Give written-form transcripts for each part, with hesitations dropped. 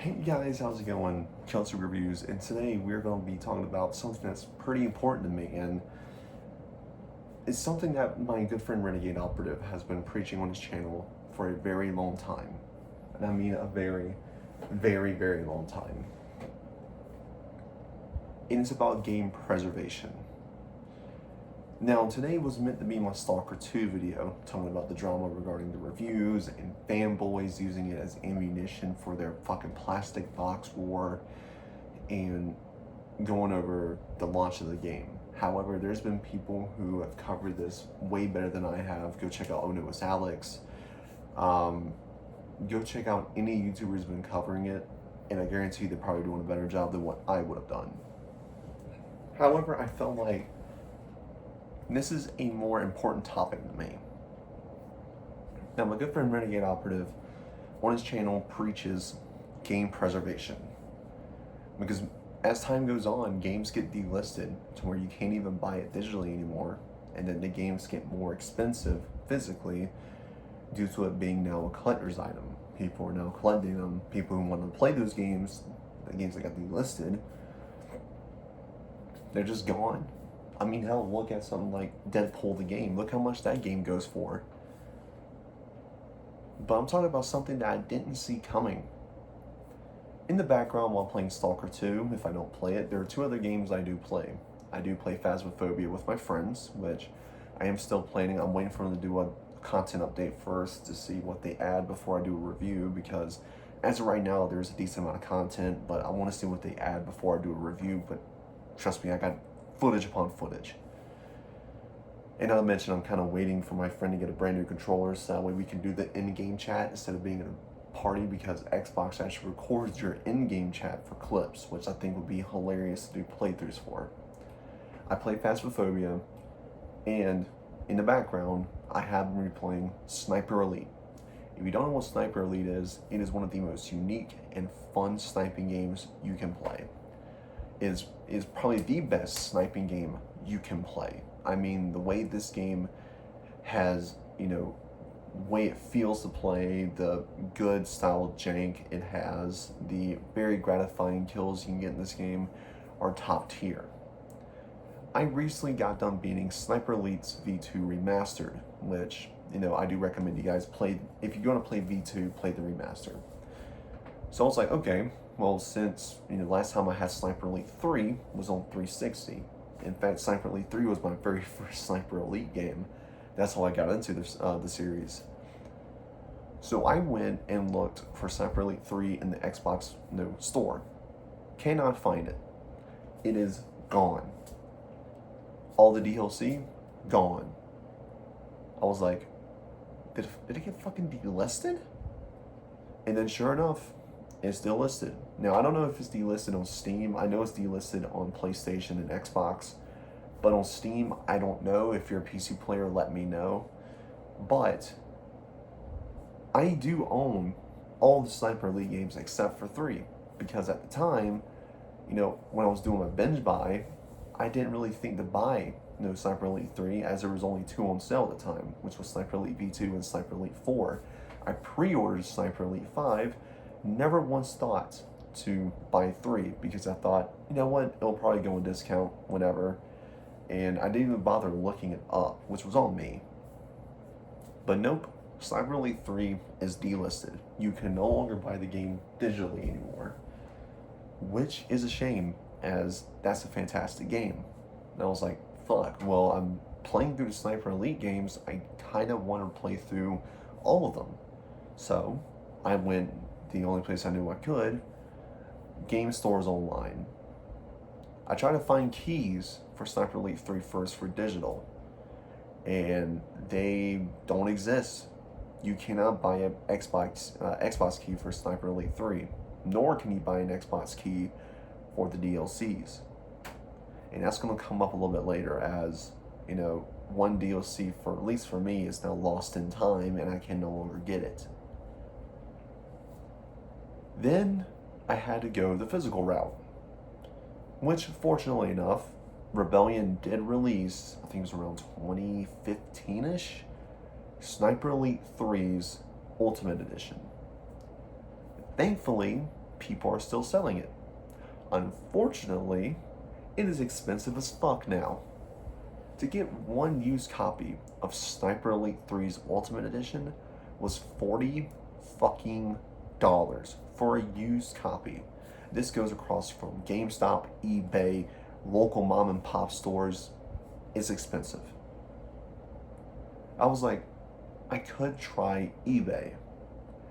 Hey guys, how's it going? Chelsea Reviews, and today we're going to be talking about something that's pretty important to me, and it's something that my good friend Renegade Operative has been preaching on his channel for a very long time. And I mean a very, very, very long time. And it's about game preservation. Now, today was meant to be my Stalker 2 video, talking about the drama regarding the reviews and fanboys using it as ammunition for their fucking plastic box war and going over the launch of the game. However, there's been people who have covered this way better than I have. Go check out Oh No It's Alex. Go check out any YouTuber who's been covering it, and I guarantee they're probably doing a better job than what I would have done. However, I felt like this is a more important topic to me. Now, my good friend Renegade Operative on his channel preaches game preservation, because as time goes on, games get delisted to where you can't even buy it digitally anymore, and then the games get more expensive physically due to it being now a collector's item. People are now collecting them. People who want to play those games, the games that got delisted, they're just gone. I mean, hell, look at something like Deadpool the game. Look how much that game goes for. But I'm talking about something that I didn't see coming. In the background while playing Stalker 2, if I don't play it, there are two other games I do play. I do play Phasmophobia with my friends, which I am still planning. I'm waiting for them to do a content update first to see what they add before I do a review, because as of right now, there's a decent amount of content, but I want to see what they add before I do a review. But trust me, I got footage upon footage. And not to mention, I'm kind of waiting for my friend to get a brand new controller so that way we can do the in-game chat instead of being in a party, because Xbox actually records your in-game chat for clips, which I think would be hilarious to do playthroughs for. I play Phasmophobia, and in the background, I have been replaying Sniper Elite. If you don't know what Sniper Elite is, it is one of the most unique and fun sniping games you can play. Is probably the best sniping game you can play. I mean, the way this game has, way it feels to play, the good style jank it has, the very gratifying kills you can get in this game are top tier. I recently got done beating Sniper Elite's V2 Remastered, which, I do recommend you guys play. If you're going to play V2, play the Remastered. So I was like, okay, well, since, last time I had Sniper Elite 3 was on 360. In fact, Sniper Elite 3 was my very first Sniper Elite game. That's how I got into this, the series. So I went and looked for Sniper Elite 3 in the Xbox store. Cannot find it. It is gone. All the DLC, gone. I was like, did it get fucking delisted? And then sure enough, it's still listed. Now, I don't know if it's delisted on Steam. I know it's delisted on PlayStation and Xbox. But on Steam, I don't know. If you're a PC player, let me know. But I do own all the Sniper Elite games except for 3. Because at the time, when I was doing my binge buy, I didn't really think to buy Sniper Elite 3, as there was only 2 on sale at the time, which was Sniper Elite V2 and Sniper Elite 4. I pre-ordered Sniper Elite 5, never once thought to buy 3, because I thought, you know what, it'll probably go on discount, whatever. And I didn't even bother looking it up, which was on me. But nope, Sniper Elite 3 is delisted. You can no longer buy the game digitally anymore, which is a shame, as that's a fantastic game. And I was like, fuck, well, I'm playing through the Sniper Elite games, I kind of want to play through all of them. So I went the only place I knew I could, game stores online. I tried to find keys for Sniper Elite 3 first for digital, and they don't exist. You cannot buy an Xbox key for Sniper Elite 3, nor can you buy an Xbox key for the DLCs. And that's going to come up a little bit later, as, one DLC, for at least for me, is now lost in time, and I can no longer get it. Then I had to go the physical route, which, fortunately enough, Rebellion did release, I think it was around 2015-ish, Sniper Elite 3's Ultimate Edition. Thankfully, people are still selling it. Unfortunately, it is expensive as fuck now. To get one used copy of Sniper Elite 3's Ultimate Edition was $40 fucking dollars for a used copy. This goes across from GameStop, eBay, local mom and pop stores. It's expensive. I was like, I could try eBay.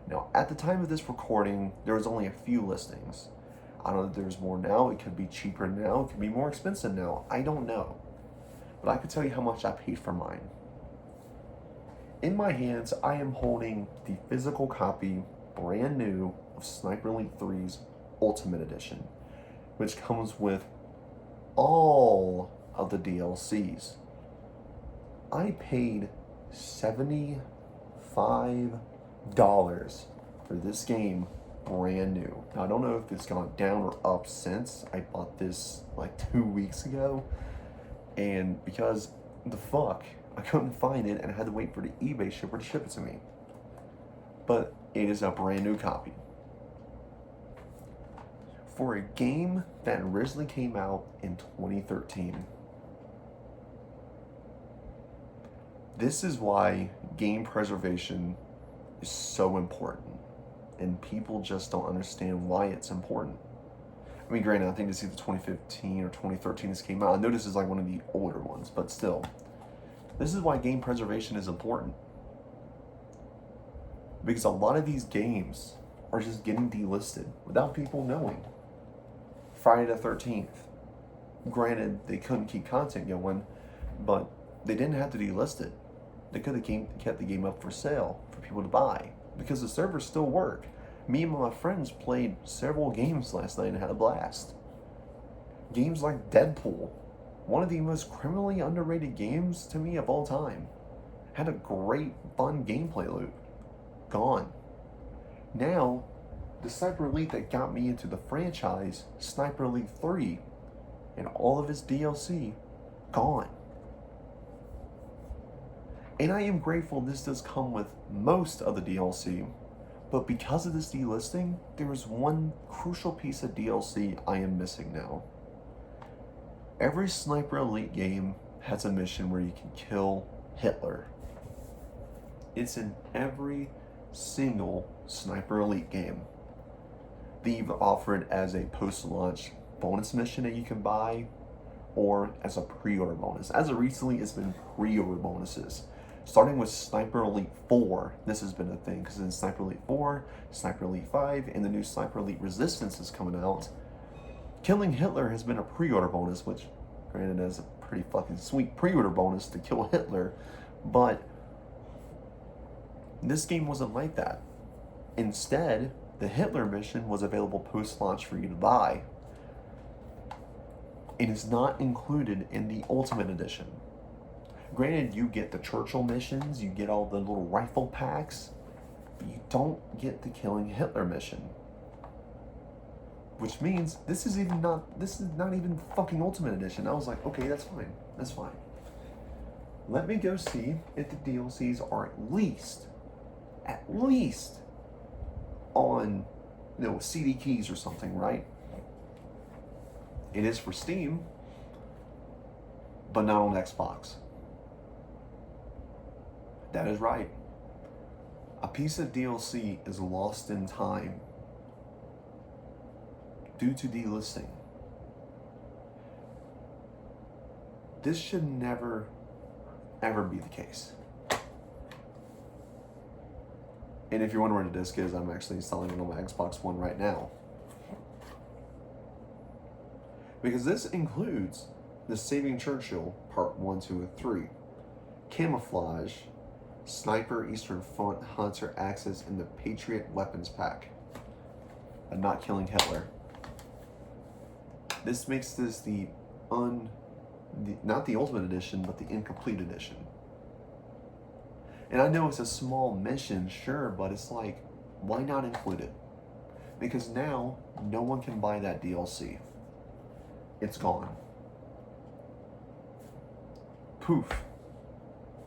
Now, at the time of this recording, there was only a few listings. I don't know if there's more now. It could be cheaper now. It could be more expensive now. I don't know. But I could tell you how much I paid for mine. In my hands, I am holding the physical copy, brand new, of Sniper Elite 3's Ultimate Edition, which comes with all of the DLCs. I paid $75 for this game brand new. Now, I don't know if it's gone down or up since. I bought this like 2 weeks ago, and because the fuck, I couldn't find it and I had to wait for the eBay shipper to ship it to me. But it is a brand new copy. For a game that originally came out in 2013. This is why game preservation is so important. And people just don't understand why it's important. I mean, granted, I think this is either 2015 or 2013 this came out. I know this is like one of the older ones, but still. This is why game preservation is important. Because a lot of these games are just getting delisted without people knowing. Friday the 13th. Granted, they couldn't keep content going, but they didn't have to delist it. They could have kept the game up for sale for people to buy because the servers still work. Me and my friends played several games last night and had a blast. Games like Deadpool, one of the most criminally underrated games to me of all time, had a great, fun gameplay loop. Gone. Now, the Sniper Elite that got me into the franchise, Sniper Elite 3, and all of its DLC, gone. And I am grateful this does come with most of the DLC, but because of this delisting, there is one crucial piece of DLC I am missing now. Every Sniper Elite game has a mission where you can kill Hitler. It's in every single Sniper Elite game. They either offer it as a post-launch bonus mission that you can buy, or as a pre-order bonus. As of recently, it's been pre-order bonuses. Starting with Sniper Elite 4, this has been a thing, because in Sniper Elite 4, Sniper Elite 5, and the new Sniper Elite Resistance is coming out, killing Hitler has been a pre-order bonus, which, granted, is a pretty fucking sweet pre-order bonus to kill Hitler, but this game wasn't like that. Instead, the Hitler mission was available post-launch for you to buy. It is not included in the Ultimate Edition. Granted, you get the Churchill missions, you get all the little rifle packs, but you don't get the Killing Hitler mission. Which means this is not even fucking Ultimate Edition. I was like, okay, that's fine. Let me go see if the DLCs are at least on, CD keys or something, right? It is for Steam, but not on Xbox. That is right. A piece of DLC is lost in time due to delisting. This should never, ever be the case. And if you're wondering what a disc is, I'm actually installing it on my Xbox One right now. Because this includes the Saving Churchill Part 1, 2, and 3, Camouflage, Sniper, Eastern Front, Hunter, Axis, and the Patriot Weapons Pack. And not Killing Hitler. This makes this not the Ultimate Edition, but the Incomplete Edition. And I know it's a small mission, sure, but it's like, why not include it? Because now, no one can buy that DLC. It's gone. Poof.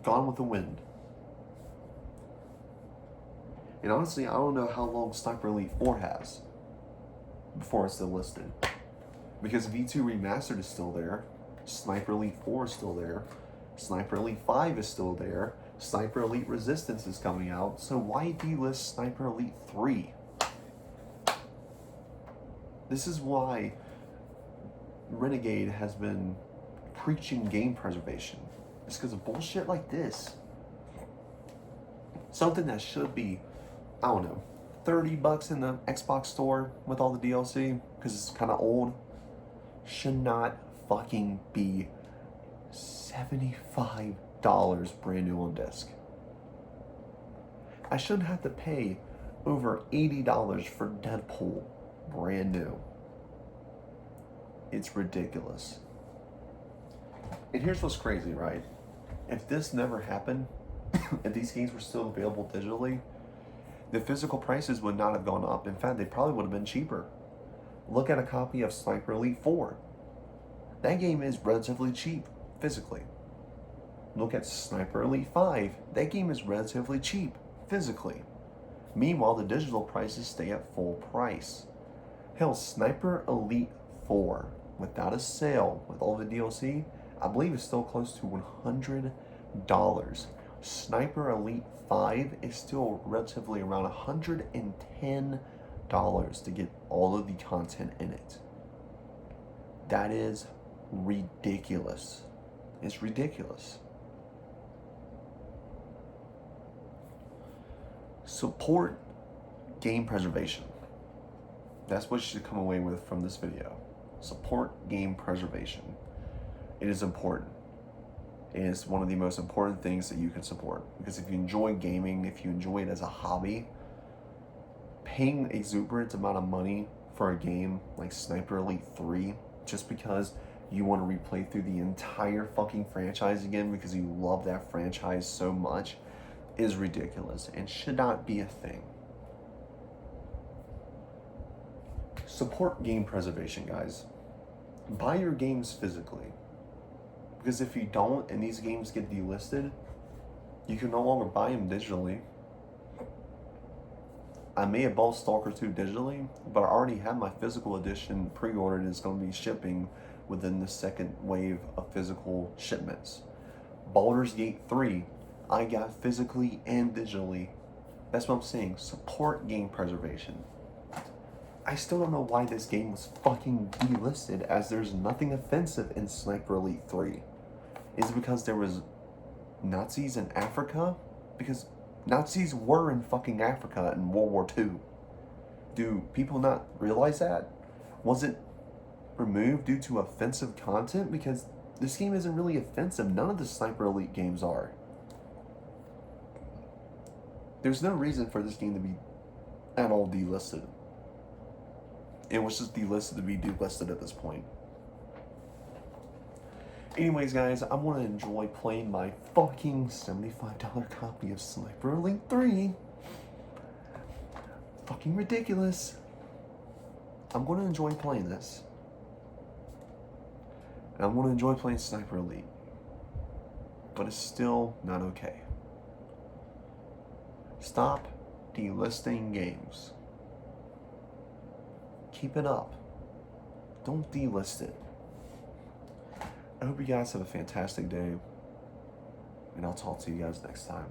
Gone with the wind. And honestly, I don't know how long Sniper Elite 4 has. before it's delisted. Because V2 Remastered is still there, Sniper Elite 4 is still there, Sniper Elite 5 is still there, Sniper Elite Resistance is coming out, so why delist Sniper Elite 3? This is why Renegade has been preaching game preservation. It's because of bullshit like this. Something that should be, I don't know, $30 in the Xbox store with all the DLC, because it's kind of old, should not fucking be $75 brand new on disc. I shouldn't have to pay over $80 for Deadpool brand new. It's ridiculous. And here's what's crazy, right? If this never happened, if these games were still available digitally, the physical prices would not have gone up. In fact, they probably would have been cheaper. Look at a copy of Sniper Elite 4. That game is relatively cheap, physically. Look at Sniper Elite 5. That game is relatively cheap, physically. Meanwhile, the digital prices stay at full price. Hell, Sniper Elite 4, without a sale, with all the DLC, I believe is still close to $100. Sniper Elite 5 is still relatively around $110 to get all of the content in it. That is ridiculous. It's ridiculous. Support game preservation. That's what you should come away with from this video. Support game preservation. It is important. It is one of the most important things that you can support. Because if you enjoy gaming, if you enjoy it as a hobby, paying an exuberant amount of money for a game like Sniper Elite 3 just because you want to replay through the entire fucking franchise again because you love that franchise so much is ridiculous and should not be a thing. Support game preservation, guys. Buy your games physically. Because if you don't and these games get delisted, you can no longer buy them digitally. I may have bought Stalker 2 digitally, but I already have my physical edition pre-ordered and it's going to be shipping within the second wave of physical shipments. Baldur's Gate 3, I got physically and digitally. That's what I'm saying. Support game preservation. I still don't know why this game was fucking delisted, as there's nothing offensive in Sniper Elite 3. Is it because there was Nazis in Africa? Because Nazis were in fucking Africa in World War II. Do people not realize that? Was it removed due to offensive content? Because this game isn't really offensive. None of the Sniper Elite games are. There's no reason for this game to be at all delisted. It was just delisted to be delisted at this point. Anyways, guys, I want to enjoy playing my fucking $75 copy of Sniper Elite 3. Fucking ridiculous. I'm going to enjoy playing this. And I'm going to enjoy playing Sniper Elite. But it's still not okay. Stop delisting games. Keep it up. Don't delist it. I hope you guys have a fantastic day. And I'll talk to you guys next time.